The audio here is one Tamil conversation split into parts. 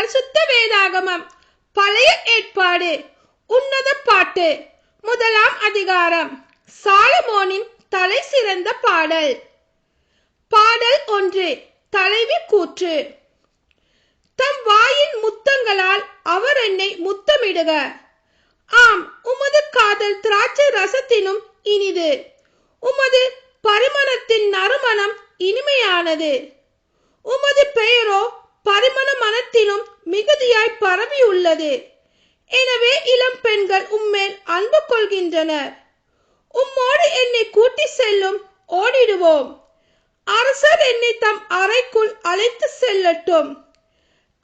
பரிசுத்த வேதாகமம் பழைய ஏற்பாடு உன்னத பாட்டு 1ஆம் அதிகாரம். சாலமோனின் தலை சிறந்த பாடல். பாடல் 1. தலைவி கூற்று. தம் வாயின் முத்தங்களால் அவர் என்னை முத்தமிடுக. ஆம், உமது காதல் திராட்சை ரசத்தினும் இனிது, உமது பரிமளத்தின் நறுமணம் இனிமையானது. உமது பெயரோ பரிமள மனத்திலும் மிகுதியாய் பரவியுள்ளது. எனவே இளம் பெண்கள் உம்மேல் அன்பு கொள்கின்றனர். உம்மோடு என்னை கூட்டி செல்லும், ஓடிடுவோம். அரசர் என்னை தம் அறைக்குள் அழைத்து செல்லட்டும்.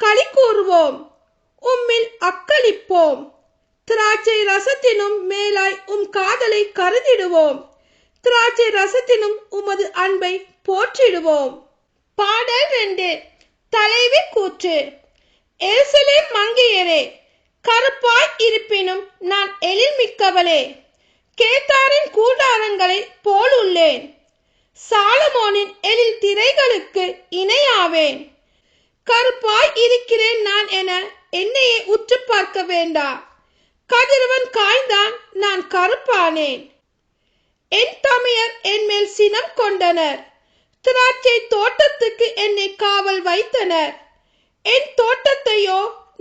களி கூறுவோம், உம்மில் அக்களிப்போம். திராட்சை ரசத்தினும் மேலாய் உம் காதலை கருதிடுவோம். திராட்சை ரசத்தினும் உமது அன்பை போற்றிடுவோம். பாடல் 2. தலைவி கூற்று. எருசலேம் மங்கையரே, கருப்பாய் இருப்பினும் நான் எழில் மிக்கவளே, கேதாரின் கூடாரங்களை போலுள்ளேன். சாலமோனின் எழில் திரைகளுக்கு இணையாவேன். கருப்பாய் இருக்கிறேன் நான் என என்னையே உற்று பார்க்க வேண்டாம். கதிரவன் காய்ந்தான், நான் கருப்பானேன். என் தமையர் என் மேல் சினம் கொண்டனர். திராட்சை தோட்டத்துக்கு என்னை காவல் வைத்தனர். என் தோட்டத்தையோ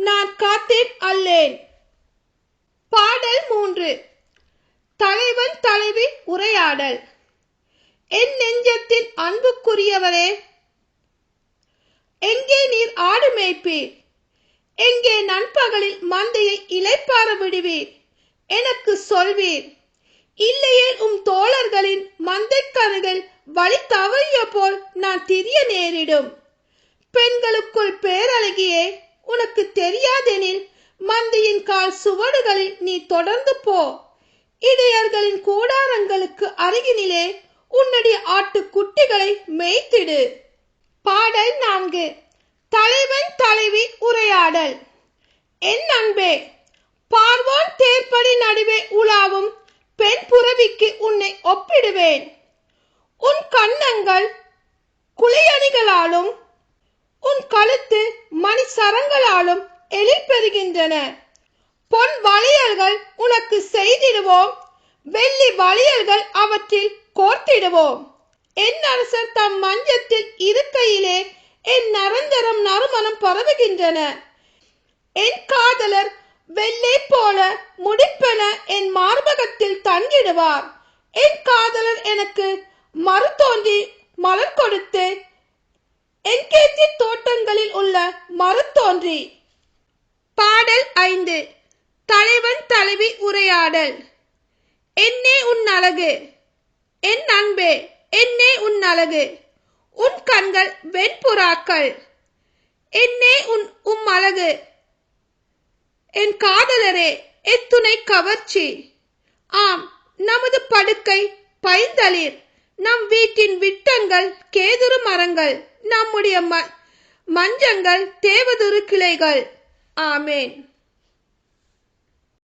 நான் காத்தேன் அல்லேன். பாடல் 3. தலைவன் தலைவி உரையாடல். என் நெஞ்சத்தின் அன்புக்குரியவரே, எங்கே நீர் ஆடு மேய்ப்பீர்? எங்கே நண்பகலில் மந்தையை இளைப்பாற விடுவீர்? எனக்கு சொல்வீர். இல்லையே உம் தோழர்களின் மந்தைக்கருகள் வழி தவறிய போல் நான் திரிய நேரிடும். பெண்களுக்குள் பேரழகியே, உனக்கு தெரியாதெனில் மந்தையின் கால் சுவடுகளில் நீ தொடர்ந்து போ. இடையர்களின் கூடாரங்களுக்கு அருகினிலே உன்னுடைய ஆட்டு குட்டிகளை மேய்த்திடு. பாடல் 4. தலைவன் தலைவி உரையாடல். என் அன்பே, பார்வோன் தேர்ப்படி நடுவே உலாவும் பெண் புறவிக்கு உன்னை ஒப்பிடுவேன். உன் கன்னங்கள் குலையணிகளாலும் உன் கழுத்து மணி சரங்களாலும் எழில் பெறுகின்றன. பொன் வளையல்கள் உனக்கு செய்திடுவோம், வெள்ளி வளையல்கள் அவற்றில் கோர்த்திடுவோம். என் அரசர் தம் மஞ்சத்தில் இருக்கையிலே என் நரந்தரம் நறுமணம் பரவுகின்றன. என் காதலர் வெள்ளை போல முடிப்பென என் மார்பகத்தில் தங்கிடுவார். என் காதலர் எனக்கு மறு தோன்றி மலர் கொடுத்து என் கேத்தி தோட்டங்களில் உள்ள மறு தோன்றி. பாடல் 5. தலைவன் தலைவி உரையாடல். என்னே உன் அழகு, என் அன்பே, என்னே உன் அழகு. உன் கண்கள் வெண்புறாக்கள். என்னே உம் அழகு. என் காதலரே, எத்துணை கவர்ச்சி. ஆம், நமது படுக்கை பைந்தளிர், நம் வீட்டின் விட்டங்கள் கேதுரு மரங்கள், நம்முடைய மஞ்சங்கள் தேவதுரு கிளைகள். ஆமேன்.